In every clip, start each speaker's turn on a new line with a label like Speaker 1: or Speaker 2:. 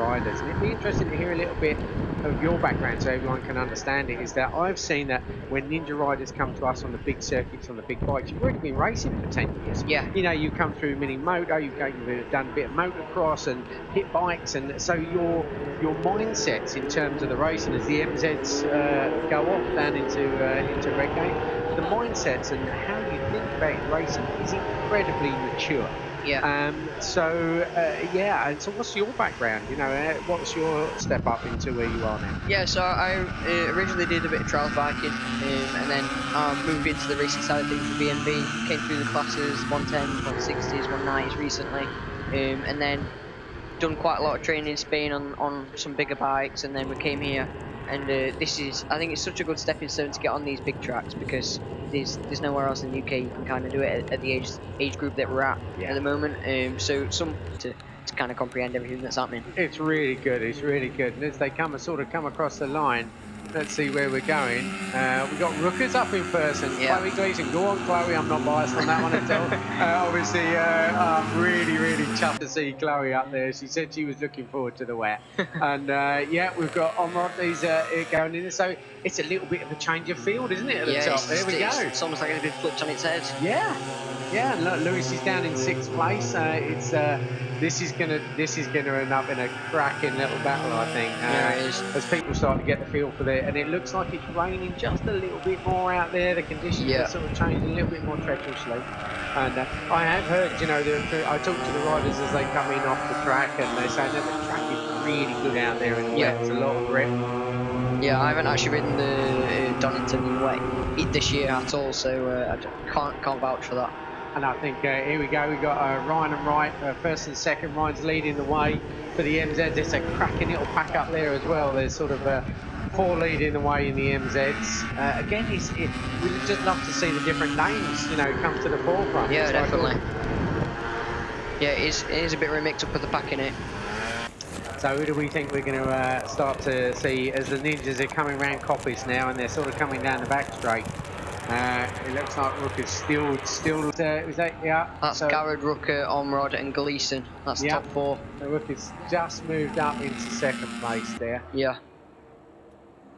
Speaker 1: riders. And it'd be interesting to hear a little bit of your background so everyone can understand it. Is that I've seen that when Ninja riders come to us on the big circuits, on the big bikes, you've already been racing for 10 years.
Speaker 2: Yeah.
Speaker 1: You know, you've come through mini moto, you've done a bit of motocross and pit bikes, and so your mindsets in terms of the racing as the MZs go off down into Rd8, the mindsets and how you think about racing is incredibly mature.
Speaker 2: Yeah.
Speaker 1: Yeah, and so what's your background? You know, what's your step up into where you are now?
Speaker 2: Yeah, so I originally did a bit of trials biking, and then moved into the racing side of things with BMB, came through the classes, 110s, 160s, 190s recently, and then done quite a lot of training in Spain on some bigger bikes, and then we came here, and I think it's such a good stepping stone to get on these big tracks, because there's nowhere else in the UK you can kind of do it at the age group that we're at the moment. So some to kind of comprehend everything that's happening.
Speaker 1: It's really good. It's really good. And as they come across the line, let's see where we're going. We've got Rookers up in person.
Speaker 2: Yeah.
Speaker 1: Chloe Gleason. Go on, Chloe. I'm not biased on that one at all. Obviously, I'm really chuffed to see Chloe up there. She said she was looking forward to the wet. And yeah, we've got Omrod. He's going in. So it's a little bit of a change of field, isn't it, at the top? There we go.
Speaker 2: It's almost like it's been flipped on its head.
Speaker 1: Yeah. Yeah, and look, Lewis is down in 6th place. This is gonna end up in a cracking little battle, I think.
Speaker 2: Yeah, it is.
Speaker 1: As people start to get the feel for it, and it looks like it's raining just a little bit more out there. The conditions are sort of changing a little bit more treacherously. And I have heard, you know, I talked to the riders as they come in off the track, and they say that the track is really good out there in the wet. It's a lot of grip.
Speaker 2: Yeah, I haven't actually ridden the Donington in wet this year at all, so I can't vouch for that.
Speaker 1: And I think here we go. We've got Ryan and Wright first and second. Ryan's leading the way for the MZs. It's a cracking little pack up there as well. There's sort of 4 leading the way in the MZs. Again, we'd just love to see the different names, you know, come to the forefront.
Speaker 2: Yeah, definitely. Yeah, it is a bit of a mix up with the pack in it.
Speaker 1: So who do we think we're going to start to see as the Ninjas are coming round Coppice now, and they're sort of coming down the back straight? It looks like Rooker's still. Was that
Speaker 2: That's Garrod, Rooker, Omrod, and Gleason. That's the top 4.
Speaker 1: So Rooker's just moved up into 2nd place there.
Speaker 2: Yeah.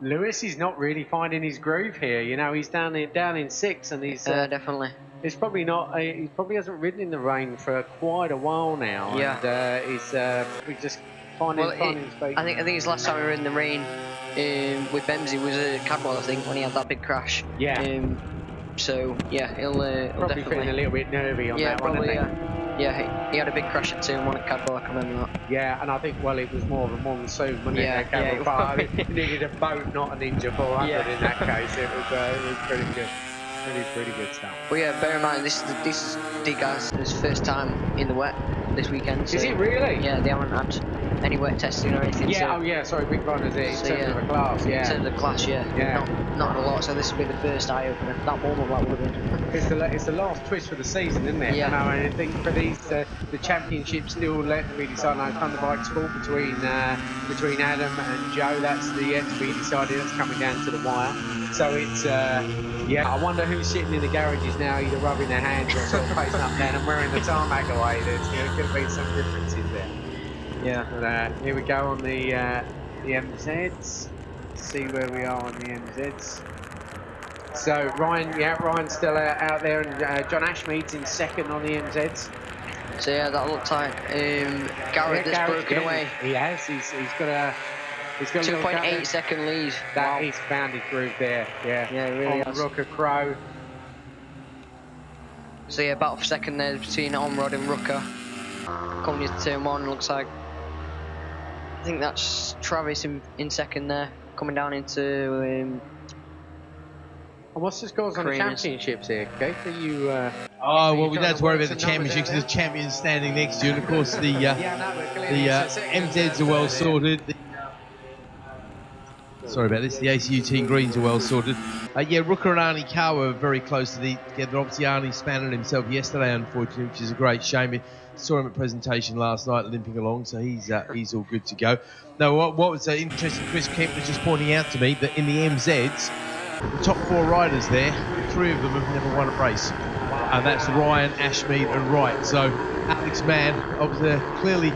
Speaker 1: Lewis is not really finding his groove here. You know, he's down in 6th, and he's
Speaker 2: definitely.
Speaker 1: It's probably not. He probably hasn't ridden in the rain for quite a while now.
Speaker 2: Yeah.
Speaker 1: And he's just finding his feet.
Speaker 2: I think his last time we were in the rain with Bemsee was a Cadwell, I think, when he had that big crash.
Speaker 1: Yeah.
Speaker 2: So yeah, he'll
Speaker 1: probably
Speaker 2: definitely
Speaker 1: feeling a little bit nervy on that one.
Speaker 2: Yeah, he had a big crash at 2 and 1 at Cadwell, I can remember that.
Speaker 1: Yeah, and I think, well, it was more of a monsoon, wasn't it? I mean, it needed a boat, not a Ninja 400 in that case. It was pretty good. Pretty good stuff.
Speaker 2: Well, yeah, bear in mind, this is D-Guy's first time in the wet this weekend. So,
Speaker 1: is it really?
Speaker 2: Yeah, they haven't had any wet testing or anything.
Speaker 1: Yeah, sorry, big fun is it? In terms of the class,
Speaker 2: In terms of the class, not a lot, so this will be the first eye-opener. That one would have been.
Speaker 1: It's the last twist for the season, isn't it?
Speaker 2: Yeah.
Speaker 1: You know, and I think for these, the championship still left to be decided. Now, Thunderbike sport between Adam and Joe, that's the yet to be decided. That's coming down to the wire. So it's, I wonder who's sitting in the garages now, either rubbing their hands or sort of facing up down and wearing the tarmac away. There's going to be some differences there.
Speaker 2: Yeah.
Speaker 1: But here we go on the MZs. Let's see where we are on the MZs. So Ryan's still out there, and John Ashmead's in 2nd on the MZs.
Speaker 2: So yeah, that looks like Garrett that's broken away.
Speaker 1: He has. He's got a. He's got
Speaker 2: 2.8 second lead.
Speaker 1: He's found his groove there. Yeah.
Speaker 2: Yeah, really.
Speaker 1: On Rooker Crow.
Speaker 2: So yeah, battle for 2nd there between Omrod and Rooker. Coming into turn 1, looks like. I think that's Travis in 2nd there, coming down into.
Speaker 1: And what's the scores on the championships here, Keith? Are you?
Speaker 3: Well, we don't have to worry about the championships. There's a champion standing next to you, and of course the MZs are well sorted. Sorry about this. The ACU team greens are well sorted. Rooker and Arnie Kawa are very close together. Obviously, Arnie spanned himself yesterday, unfortunately, which is a great shame. Saw him at presentation last night, limping along, so he's all good to go. Now, what was interesting, Chris Kemp was just pointing out to me that in the MZs, the top 4 riders there, 3 of them have never won a race, and that's Ryan, Ashmead, and Wright. So Alex Mann, clearly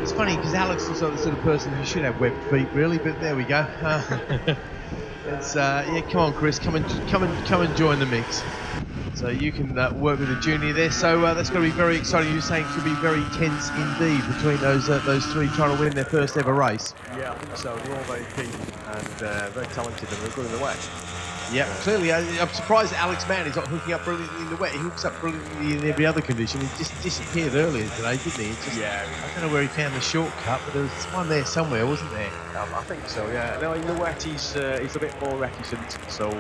Speaker 3: It's funny because Alex looks like the sort of person who should have webbed feet, really. But there we go. It's yeah. Come on, Chris. Come and join the mix. So you can work with the junior there. So that's going to be very exciting. You're saying it could be very tense indeed between those three trying to win their first ever race.
Speaker 4: Yeah, I think so. They're all very keen and very talented, and they're good in the wet.
Speaker 3: Yeah, clearly. I'm surprised that Alex Mann is not hooking up brilliantly in the wet. He hooks up brilliantly in every other condition. He just disappeared earlier today, didn't he? It's just,
Speaker 4: Yeah.
Speaker 3: I don't know where he found the shortcut, but there was one there somewhere, wasn't there?
Speaker 4: I think so, yeah. No, in the wet he's a bit more reticent, so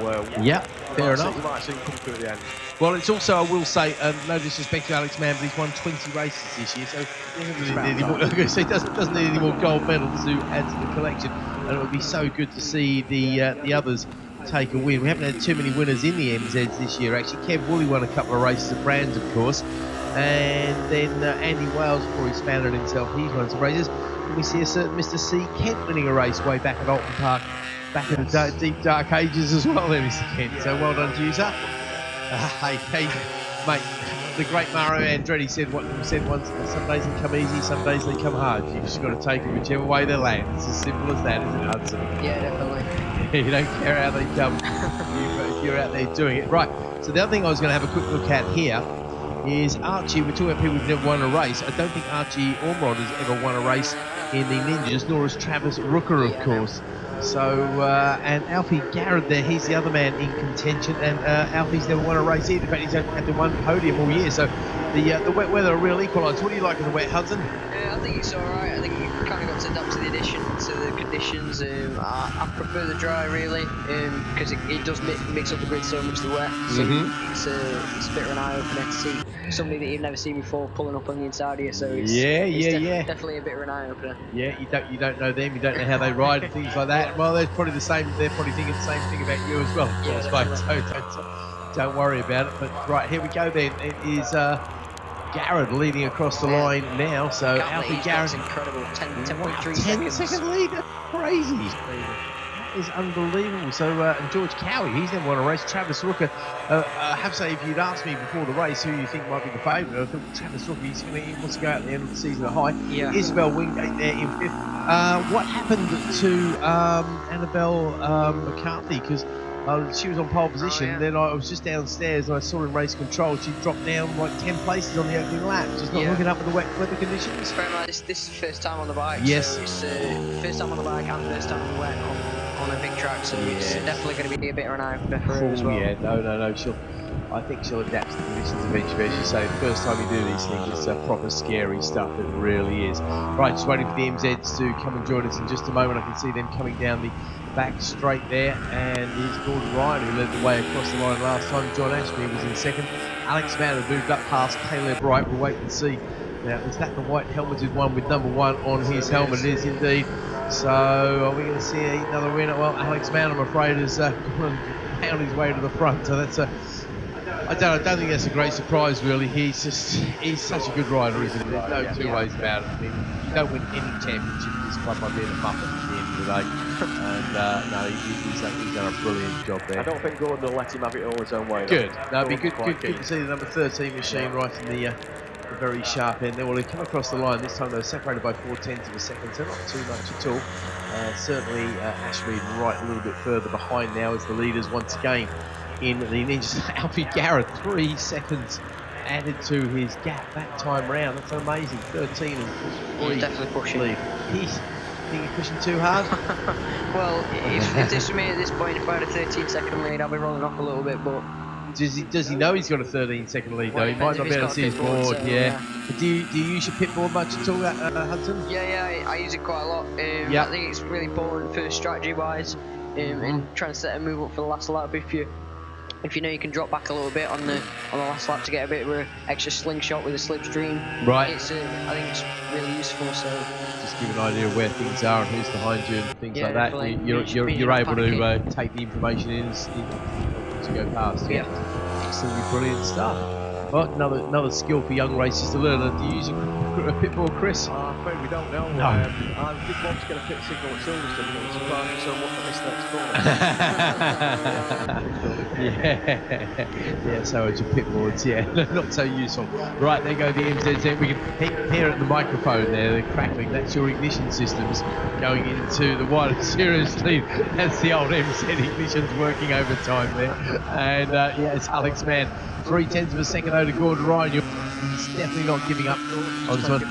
Speaker 3: yeah, fair enough.
Speaker 4: You might see him come through at the end.
Speaker 3: Well, it's also, I will say, no disrespect to Alex Mann, but he's won 20 races this year, so he doesn't really need any more. So he doesn't need any more gold medals to add to the collection, and it would be so good to see the others take a win. We haven't had too many winners in the MZs this year, actually. Kev Woolley won a couple of races at Brands, of course, and then Andy Wales, before he founded himself, he's won some races. And we see a certain Mr. C. Kent winning a race way back at Alton Park, back in the deep dark ages as well there, Mr. Kent. So well done to you, sir. Hey, mate, the great Mario Andretti said what he said once: some days they come easy, some days they come hard. You've just got to take them whichever way they land. It's as simple as that, isn't it, Hudson?
Speaker 2: Yeah, definitely.
Speaker 3: You don't care how they come if you're out there doing it. Right, so the other thing I was going to have a quick look at here is Archie. We're talking about people who've never won a race. I don't think Archie Ormerod has ever won a race in the Ninjas, nor has Travis Rooker, of course. So, and Alfie Garrett there, he's the other man in contention, and Alfie's never won a race either. In fact, he's had the one podium all year. So the wet weather, a real equaliser. What do you like in the wet, Hudson?
Speaker 2: I think it's alright. I think you kind of got to adapt to the conditions. I prefer the dry, really, because it does mix up the grid so much, the wet. So it's a bit of an eye-opener to see somebody that you've never seen before pulling up on the inside of you. So it's, definitely a bit of an eye-opener.
Speaker 3: Yeah, you don't know them, you don't know how they ride and things like that. Well, they're probably the same. They're probably thinking the same thing about you as well, of course, mate. So don't worry about it. But right, here we go then. It is Garrett leading across the line now. So Alfie Garrett's
Speaker 2: incredible. 10.3
Speaker 3: 10
Speaker 2: seconds.
Speaker 3: second lead. That's crazy. That is unbelievable. So and George Cowie, he's never won a race. Travis Rooker, I have to say, if you'd asked me before the race who you think might be the favourite, I thought Travis Rooker, he wants to go out at the end of the season at high.
Speaker 2: Yeah.
Speaker 3: Isabel Wingate there in fifth. What happened to Annabelle McCarthy? Because she was on pole position, then I was just downstairs and I saw in race control she dropped down like 10 places on the opening lap, just not hooking up with the wet weather conditions.
Speaker 2: Very much. This is the first time on the bike.
Speaker 3: Yes.
Speaker 2: So it's first time on the bike and first time on the wet on a big track, so it's definitely going to be a bit of an eye-opener for her as well.
Speaker 3: Yeah, no. I think she'll adapt to the conditions eventually. As you say, the first time you do these things, it's proper scary stuff. It really is. Right, just waiting for the MZs to come and join us in just a moment. I can see them coming down the back straight there, and here's Gordon Ryan, who led the way across the line last time. John Ashby was in second. Alex Mann had moved up past Caleb Wright. We'll wait and see. Now, is that the white helmeted one with number 1 on his helmet? It is indeed. So, are we going to see another winner? Well, Alex Mann, I'm afraid, has found his way to the front. So that's I don't think that's a great surprise, really. He's such a good rider, isn't he? There's no two ways about it. I mean, you don't win any championship in this club by being a muppet at the end of the day. And no, he's done a brilliant job there.
Speaker 4: I don't think Gordon will let him have it all his own way.
Speaker 3: Good. No, it'd be good to see the number 13 machine right in the very sharp end there. Well, they come across the line this time. They were separated by 4/10 of a second, so not too much at all. Certainly, Ashby and Wright a little bit further behind now as the leaders once again in the Ninjas. Alfie Garrett, 3 seconds added to his gap that time round. That's amazing. 13 and 3.
Speaker 2: He's definitely pushing.
Speaker 3: Lead. Think he's pushing too hard?
Speaker 2: Well, if this was me at this point, if I had a 13-second lead, I'd be rolling off a little bit, but...
Speaker 3: Does he know he's got a 13-second lead, though? He might not be able to see his board, But do you use your pit board much at all, Hudson?
Speaker 2: Yeah, I use it quite a lot. I think it's really important for strategy-wise, and trying to set a move up for the last lap. If you know you can drop back a little bit on the last lap to get a bit of an extra slingshot with a slipstream,
Speaker 3: right?
Speaker 2: I think it's really useful. So
Speaker 3: just give an idea of where things are and who's behind you and things like that.
Speaker 2: Definitely.
Speaker 3: You're able to take the information in to go past. Yeah, absolutely brilliant stuff. Well, another skill for young racers to learn. Do you use a Pitbull, Chris?
Speaker 4: I'm afraid we don't know.
Speaker 3: No.
Speaker 4: I did want to get a pit signal at Silverstone, but it's surprising so much I missed next corner.
Speaker 3: Yeah, so it's your Pitbulls, yeah, not so useful. Right, there go the MZZ. We can hear it in the microphone there, the crackling. That's your ignition systems going into the one. Seriously, that's the old MZ ignitions working overtime there. And yeah, it's Alex Mann. 0.3 of a second over to Gordon Ryan. He's definitely not giving up on this one.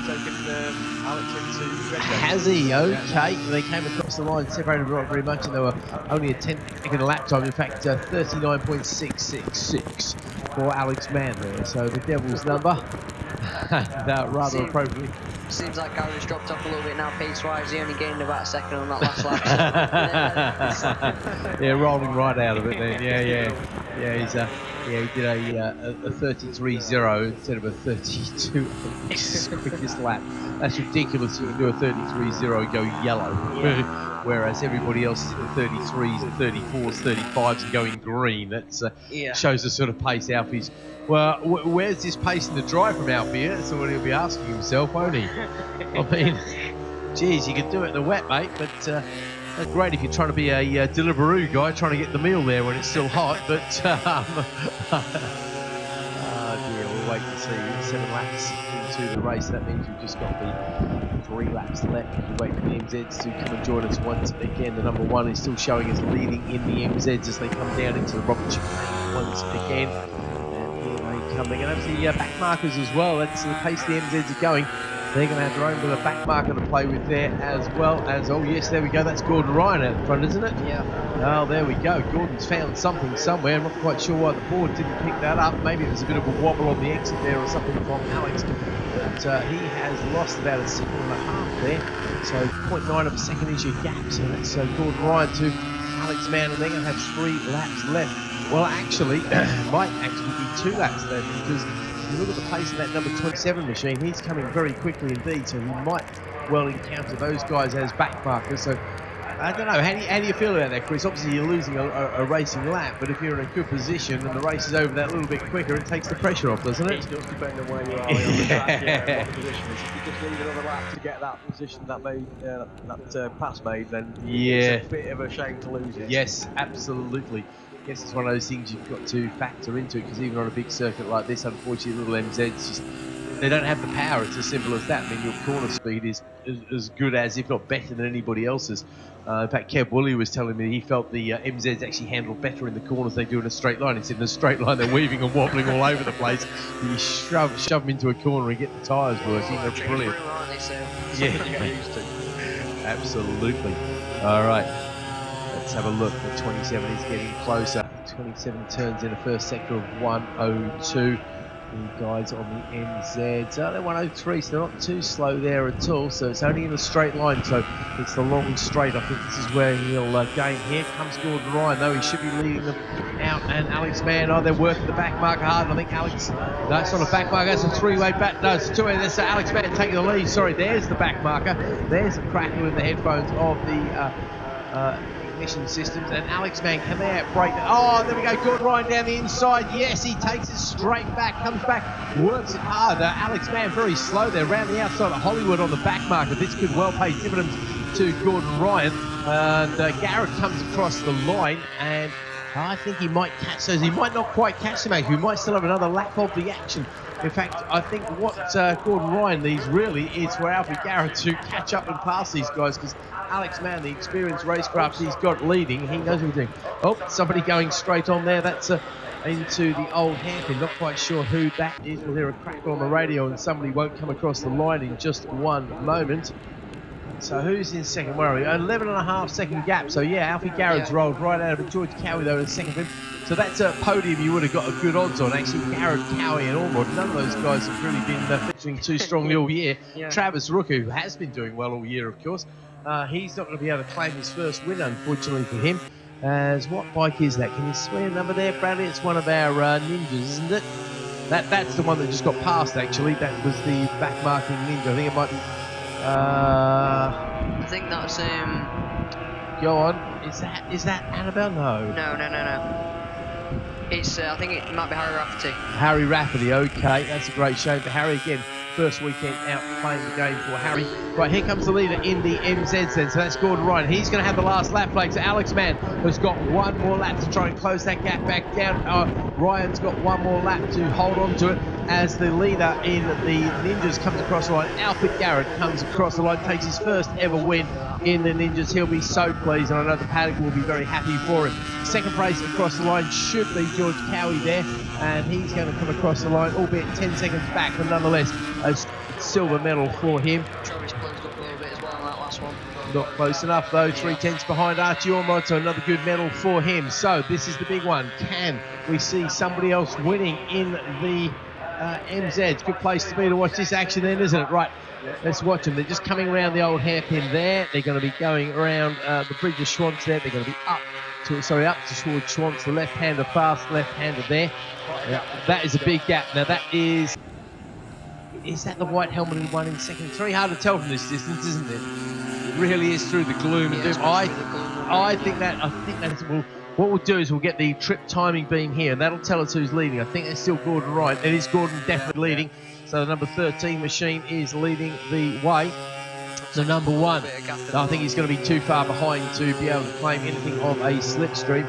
Speaker 3: Has he? Okay. They came across the line, separated not very much, and they were only a 10-second lap time. In fact, 39.666 for Alex Mann there. So the Devil's number, rather appropriately.
Speaker 2: Seems like Gary's dropped off a little bit now pace-wise. He only gained about a second on that last lap.
Speaker 3: Yeah, rolling right out of it then. Yeah, he's he did a 33.0 instead of a 32 quickest lap. That's ridiculous. You can do a 33.0 and go yellow, whereas everybody else is in the 33s and 34s, 35s and going green. That shows the sort of pace Alfie's. Well, where's this pace in the drive from Alfie? That's what he'll be asking himself, won't he? I mean, geez, you can do it in the wet, mate, but that's great if you're trying to be a Deliveroo guy, trying to get the meal there when it's still hot, but dear, we'll wait and see. 7 laps into the race, that means we've just got the 3 laps left. We wait for the MZs to come and join us once again. The number 1 is still showing us leading in the MZs as they come down into the Robert chicane once again. They're going to have the back markers as well. That's the pace the MZs are going. They're going to have their own little back marker to play with there, as well as, oh yes, there we go, that's Gordon Ryan out in front, isn't it?
Speaker 2: Yeah.
Speaker 3: Oh, there we go. Gordon's found something somewhere. I'm not quite sure why the board didn't pick that up. Maybe it was a bit of a wobble on the exit there or something from Alex. But he has lost about a second and a half there. So 0.9 of a second is your gap. So that's Gordon Ryan to Alex Mann, and they're going to have 3 laps left. Well, actually, might actually be 2 laps left, because if you look at the pace of that number 27 machine, he's coming very quickly indeed, so he might well encounter those guys as back markers. So I don't know, how do you feel about that, Chris? Obviously you're losing a racing lap, but if you're in a good position and the race is over that little bit quicker, it takes the pressure off, doesn't it?
Speaker 4: It does depend on where you are on the track, what the position is. If you just need another lap to get that position that made that pass made, then it's a bit of a shame to lose it.
Speaker 3: Yes, absolutely. Yes, it's one of those things you've got to factor into, because even on a big circuit like this, unfortunately, little MZs just, they don't have the power. It's as simple as that. I mean, your corner speed is as good as, if not better than anybody else's. In fact, Kev Woolley was telling me he felt the MZs actually handle better in the corners than they do in a straight line. He said in a straight line they're weaving and wobbling all over the place. You shove them into a corner and get the tyres working. They're brilliant. Yeah, absolutely. All right. Let's have a look. The 27 is getting closer. 27 turns in the first sector of 102. The guys on the MZ, they're 103, so they're not too slow there at all. So it's only in a straight line, so it's the long straight. I think this is where he'll gain. Here comes Gordon Ryan, though. He should be leading them out. And Alex Mann, they're working the back marker hard. I think Alex, no, it's not a back marker, it's a 3-way back. No, it's a 2-way. That's Alex Mann taking the lead. Sorry, there's the back marker. There's a crackle in the headphones of the ignition systems, and Alex Mann, can they outbrake it? Oh, there we go, Gordon Ryan down the inside. Yes, he takes it straight back, comes back, works it hard. Alex Mann very slow there, round the outside of Hollywood on the back marker. This could well pay dividends to Gordon Ryan. And Garrett comes across the line, and I think he might catch those. He might not quite catch them, actually. We might still have another lap of the action. In fact, I think what Gordon Ryan needs really is for Alfie Garrett to catch up and pass these guys, because Alex Mann, the experienced racecraft he's got leading, he knows what he's doing. Oh, somebody going straight on there. That's into the old hairpin. Not quite sure who that is. We'll hear a crackle on the radio and somebody won't come across the line in just one moment. So who's in second? Where are we? 11.5 second gap. So yeah, Alfie Garrett's rolled right out of it. George Cowie though in second for him. So that's a podium you would have got a good odds on. Actually, Garrett, Cowie and Ormond, none of those guys have really been featuring too strongly all year. Travis Rook, who has been doing well all year, of course, he's not going to be able to claim his first win, unfortunately for him. As what bike is that? Can you see a number there, Bradley? It's one of our Ninjas, isn't it? That's the one that just got passed, actually. That was the back marking Ninja. I think it might be...
Speaker 2: I think that's
Speaker 3: Go on. Is that Annabelle? No.
Speaker 2: No. It's I think it might be Harry Rafferty.
Speaker 3: Harry Rafferty. Okay, that's a great shame for Harry again. first weekend out playing the game for Harry. Right, here comes the leader in the MZs then, so that's Gordon Ryan. He's going to have the last lap flag, so Alex Mann has got one more lap to try and close that gap back down. Ryan's got one more lap to hold on to it as the leader in the Ninjas comes across the line. Alfred Garrett comes across the line, takes his first ever win in the Ninjas. He'll be so pleased, and I know the paddock will be very happy for him. Second place across the line should be George Cowie there, and he's going to come across the line, albeit 10 seconds back, but nonetheless a silver medal for him.
Speaker 2: Travis plunged up a little bit as well on that last one.
Speaker 3: Not close enough though, 3/10 behind Archie Ormond, so another good medal for him. So this is the big one. Can we see somebody else winning in the MZs? Good place to be to watch this action then, isn't it? Right, let's watch them. They're just coming around the old hairpin there. They're going to be going around the bridge of Schwantz there. They're going to be up towards Schwantz, the left-hander, fast left-hander there. That is a big gap. Now that is that the white helmeted one in second? It's very hard to tell from this distance, isn't it? It really is through the gloom and doom. I think that's what we'll do is we'll get the trip timing beam here, and that'll tell us who's leading. I think it's still Gordon Ryan. It is Gordon definitely leading. So the number 13 machine is leading the way. So number 1, I think he's going to be too far behind to be able to claim anything of a slipstream.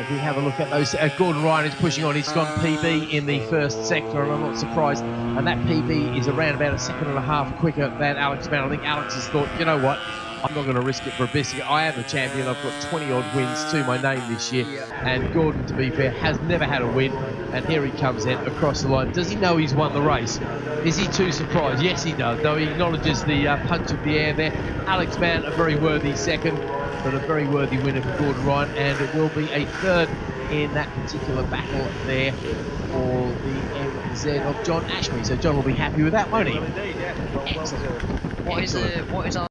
Speaker 3: If we have a look at those, Gordon Ryan is pushing on. He's gone PB in the first sector, and I'm not surprised. And that PB is around about a second and a half quicker than Alex Mann. I think Alex has thought, you know what, I'm not going to risk it for a biscuit. I am the champion. I've got 20-odd wins to my name this year. And Gordon, to be fair, has never had a win. And here he comes in across the line. Does he know he's won the race? Is he too surprised? Yes, he does. Though he acknowledges the punch of the air there. Alex Mann, a very worthy second, but a very worthy winner for Gordon Ryan. And it will be a third in that particular battle there for the MZ of John Ashby. So John will be happy with that, won't he?
Speaker 4: Well, indeed, yeah. Well,
Speaker 2: What is our